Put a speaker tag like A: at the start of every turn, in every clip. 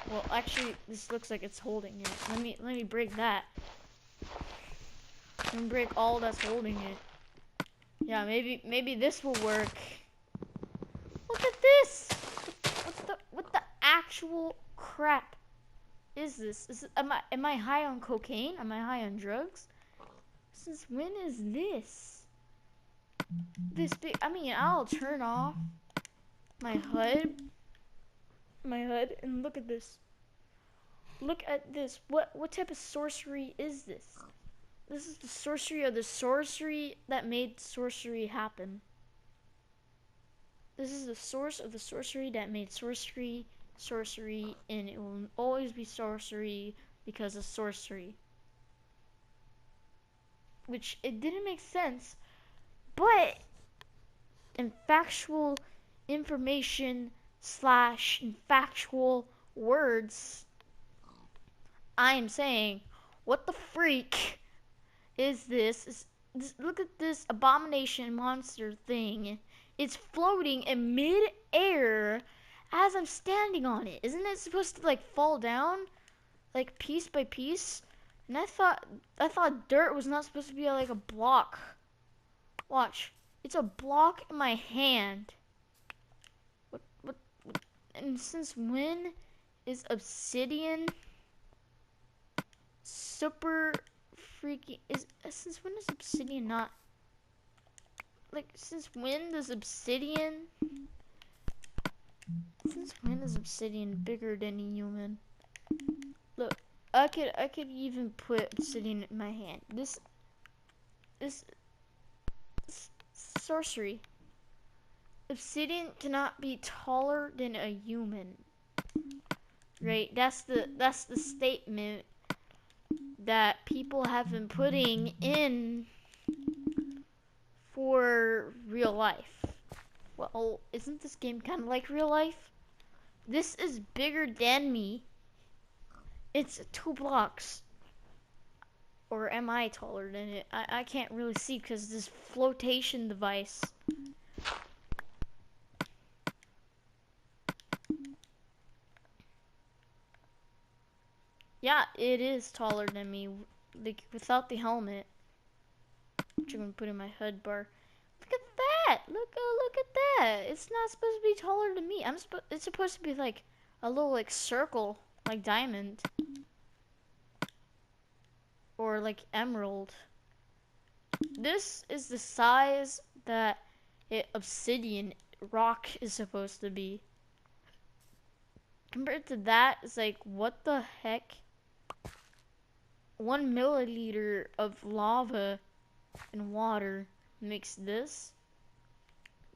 A: Well, actually, this looks like it's holding it. Let me break that. Let me break all that's holding it. Yeah, maybe this will work. Look at this. What the actual crap is this? Am I high on cocaine? Am I high on drugs? Since when is this? This big. I mean, I'll turn off my HUD, and look at this. Look at this. What type of sorcery is this? This is the sorcery of the sorcery that made sorcery happen. This is the source of the sorcery that made sorcery, and it will always be sorcery because of sorcery. Which, it didn't make sense, but in factual information slash factual words, I am saying, what the freak is this? Look at this abomination monster thing. It's floating in mid-air as I'm standing on it. Isn't it supposed to like fall down, like piece by piece? And I thought dirt was not supposed to be like a block. Watch, it's a block in my hand. What? And since when is obsidian super freaking? Since when is obsidian not? Like, since when is obsidian bigger than a human? Look, I could even put obsidian in my hand. This sorcery. Obsidian cannot be taller than a human. Right? That's the statement that people have been putting in for real life. Well, isn't this game kind of like real life? This is bigger than me. It's 2 blocks. Or am I taller than it? I can't really see because this flotation device. Yeah, it is taller than me, like without the helmet. Which I'm gonna put in my HUD bar. Look at that! Look at that! It's not supposed to be taller than me. It's supposed to be like a little like circle, like diamond, or like emerald. This is the size that obsidian rock is supposed to be. Compared to that, it's like, what the heck? 1 milliliter of lava and water makes this?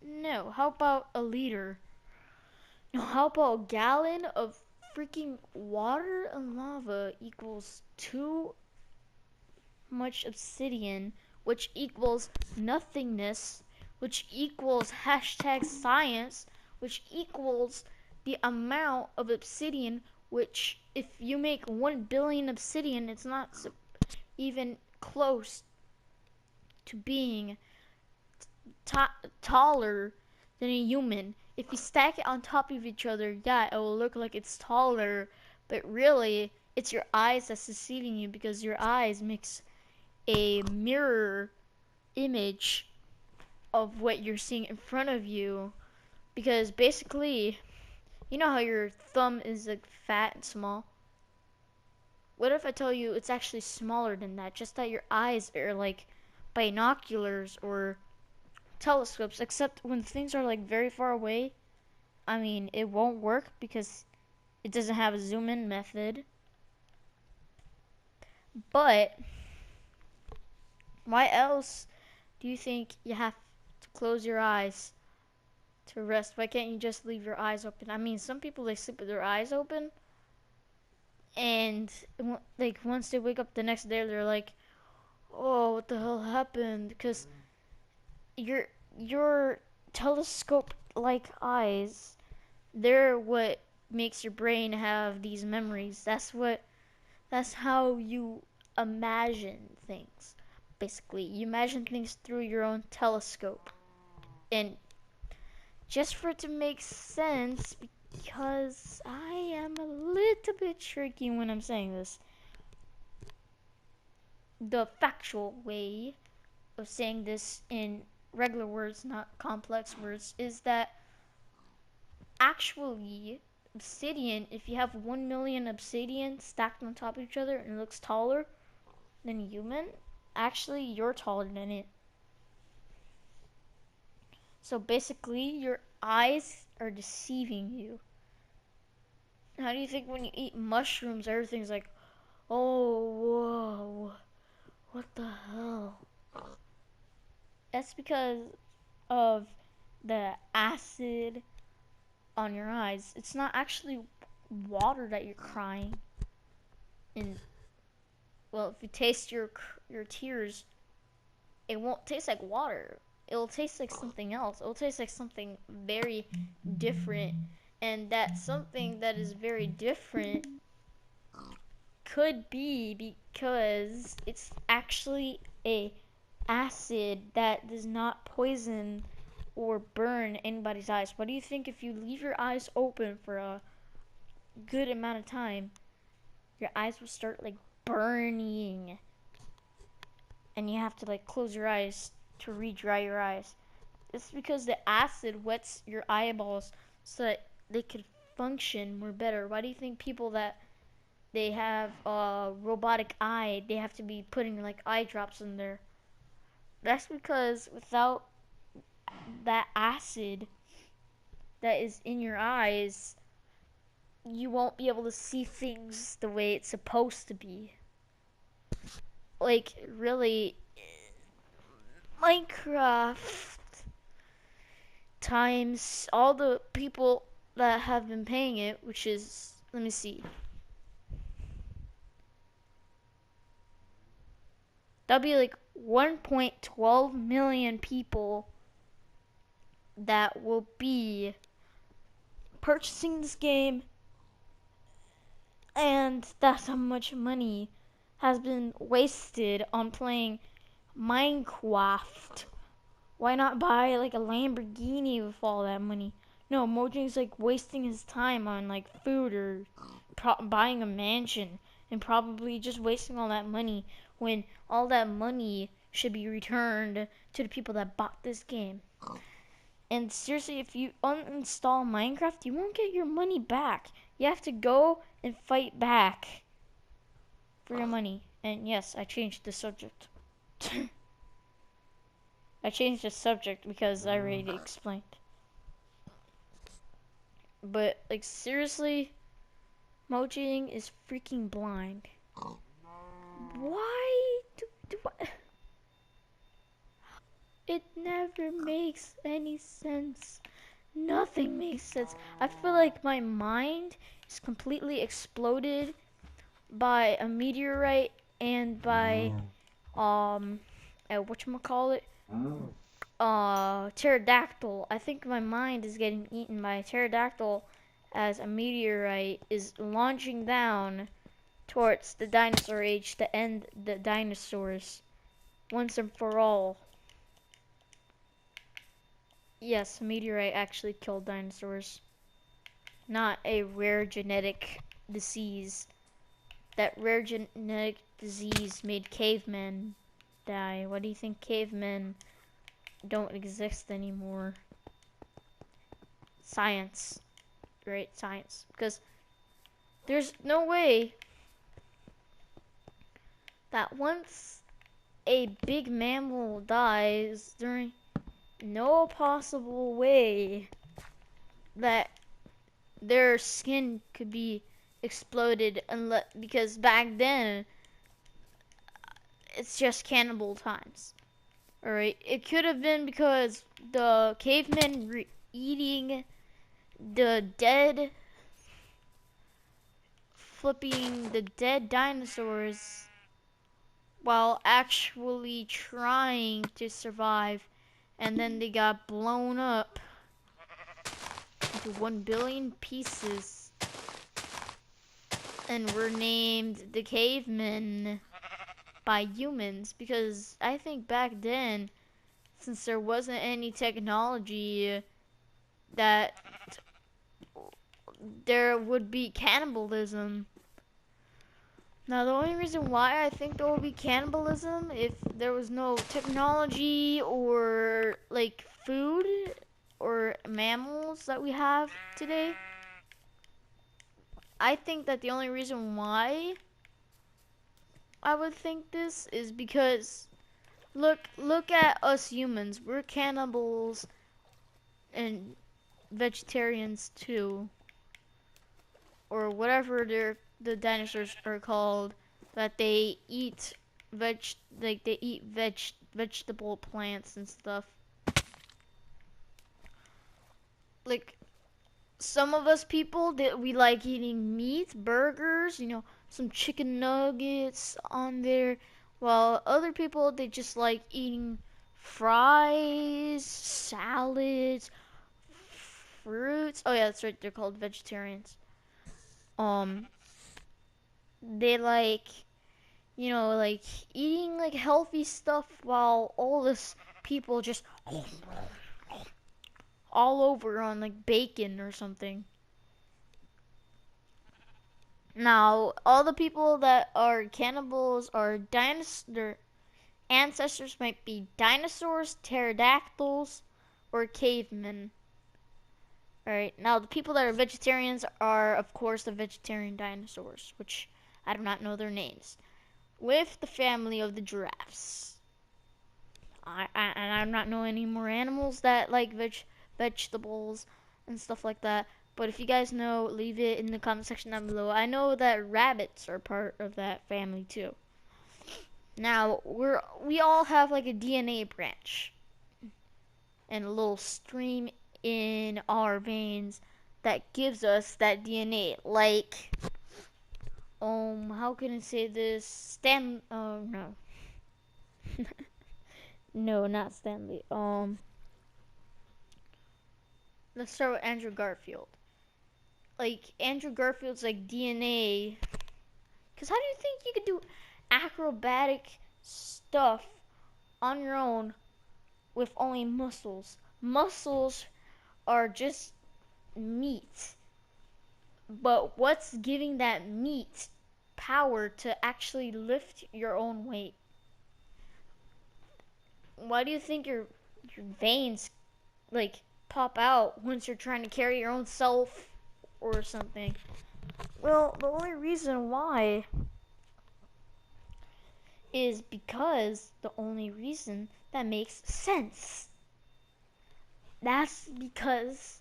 A: No, how about a liter? No, how about a gallon of freaking water and lava equals too much obsidian, which equals nothingness, which equals #science, which equals the amount of obsidian, which if you make 1 billion obsidian, it's not even close to being taller than a human. If you stack it on top of each other, yeah, it will look like it's taller, but really, it's your eyes that's deceiving you because your eyes makes a mirror image of what you're seeing in front of you. Because basically, you know how your thumb is like fat and small? What if I tell you it's actually smaller than that, just that your eyes are like binoculars or telescopes, except when things are like very far away, I mean, it won't work because it doesn't have a zoom in method. But why else do you think you have to close your eyes to rest? Why can't you just leave your eyes open? I mean, some people, they sleep with their eyes open, and like once they wake up the next day, they're like, oh, what the hell happened? Because your telescope like eyes, they're what makes your brain have these memories. That's how you imagine things. Basically, you imagine things through your own telescope. And just for it to make sense, because I am a little bit tricky when I'm saying this. The factual way of saying this in regular words, not complex words, is that actually obsidian, if you have 1 million obsidian stacked on top of each other and it looks taller than a human, actually you're taller than it. So basically your eyes are deceiving you. How do you think when you eat mushrooms everything's like, oh, whoa, what the hell? That's because of the acid on your eyes. It's not actually water that you're crying. And well, if you taste your tears, it won't taste like water. It'll taste like something else. It'll taste like something very different. And that something that is very different could be because it's actually a acid that does not poison or burn anybody's eyes. What do you think if you leave your eyes open for a good amount of time, your eyes will start like burning, and you have to like close your eyes to re-dry your eyes. It's because the acid wets your eyeballs so that they could function more better. Why do you think people that they have a robotic eye, they have to be putting like eye drops in there? That's because without that acid that is in your eyes, you won't be able to see things the way it's supposed to be. Like, really, Minecraft times all the people that have been paying it, which is, let me see, that'll be like 1.12 million people that will be purchasing this game, and that's how much money has been wasted on playing Minecraft. Why not buy like a Lamborghini with all that money? No, Mojang's like wasting his time on like food or buying a mansion and probably just wasting all that money when all that money should be returned to the people that bought this game. And seriously, if you uninstall Minecraft, you won't get your money back. You have to go and fight back for your money. And yes, I changed the subject. I changed the subject because I already explained. But, like, seriously, Mojang is freaking blind. Why do I... It never makes any sense. Nothing makes sense. I feel like my mind is completely exploded by a meteorite and by, whatchamacallit? Pterodactyl. I think my mind is getting eaten by a pterodactyl as a meteorite is launching down towards the dinosaur age to end the dinosaurs once and for all. Yes, a meteorite actually killed dinosaurs, not a rare genetic disease. That rare genetic disease made cavemen die. Why do you think cavemen don't exist anymore? Science, right? Science. Because there's no way that once a big mammal dies, there's no possible way that their skin could be exploded unless, because back then it's just cannibal times. Alright, it could have been because the cavemen were eating the dead, flipping the dead dinosaurs while actually trying to survive, and then they got blown up into 1 billion pieces and were named the cavemen by humans, because I think back then, since there wasn't any technology that there would be cannibalism. Now, the only reason why I think there would be cannibalism if there was no technology or like food or mammals that we have today, I think that the only reason why I would think this is because look at us humans. We're cannibals and vegetarians too, or whatever the dinosaurs are called, that they eat vegetable plants and stuff. Like some of us people that we like eating meat, burgers, some chicken nuggets on there, while other people they just like eating fries, salads, fruits. Oh yeah, that's right. They're called vegetarians. Um, they like eating like healthy stuff while all this people just all over on like bacon or something. Now, all the people that are cannibals are their ancestors might be dinosaurs, pterodactyls, or cavemen. Alright, now the people that are vegetarians are, of course, the vegetarian dinosaurs, which I do not know their names, with the family of the giraffes. I do not know any more animals that like vegetables and stuff like that. But if you guys know, leave it in the comment section down below. I know that rabbits are part of that family too. Now we all have like a DNA branch and a little stream in our veins that gives us that DNA. Like how can I say this? Oh no. No, not Stanley. Let's start with Andrew Garfield. Like Andrew Garfield's like DNA. Cause how do you think you could do acrobatic stuff on your own with only muscles? Muscles are just meat. But what's giving that meat power to actually lift your own weight? Why do you think your veins like pop out once you're trying to carry your own self or something? Well, the only reason why is because the only reason that makes sense. That's because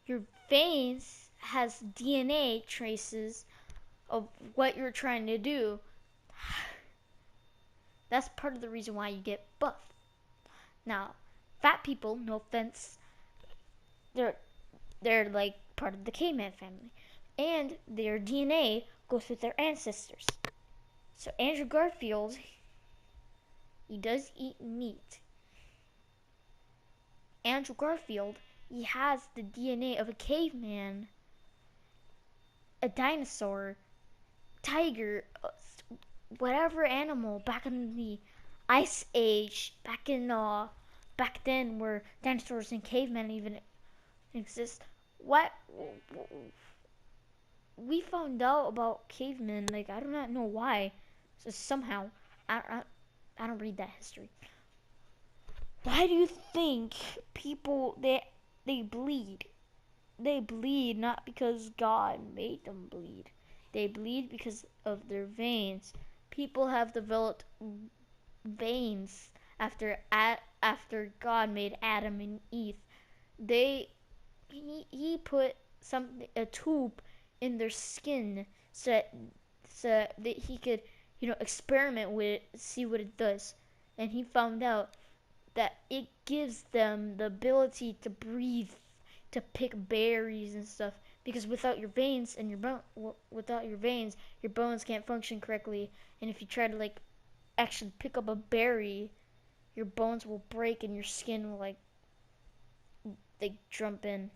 A: your veins has DNA traces of what you're trying to do. That's part of the reason why you get buff. Now, fat people, no offense, they're like part of the caveman family, and their DNA goes with their ancestors. So Andrew Garfield, he does eat meat. Andrew Garfield, he has the DNA of a caveman, a dinosaur, tiger, whatever animal back in the Ice Age, back then where dinosaurs and cavemen even exist. What we found out about cavemen, like I do not know why. So somehow, I don't read that history. Why do you think people they bleed? They bleed not because God made them bleed. They bleed because of their veins. People have developed veins after God made Adam and Eve. He put a tube in their skin so that he could experiment with it, see what it does, and he found out that it gives them the ability to breathe, to pick berries and stuff. Because without your veins and your bones can't function correctly. And if you try to like actually pick up a berry, your bones will break and your skin will like jump in.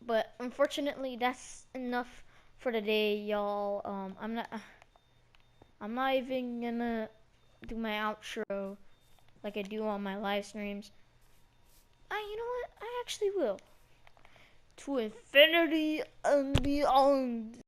A: But unfortunately, that's enough for today, y'all. I'm not even gonna do my outro like I do on my live streams. You know what? I actually will. to infinity and beyond.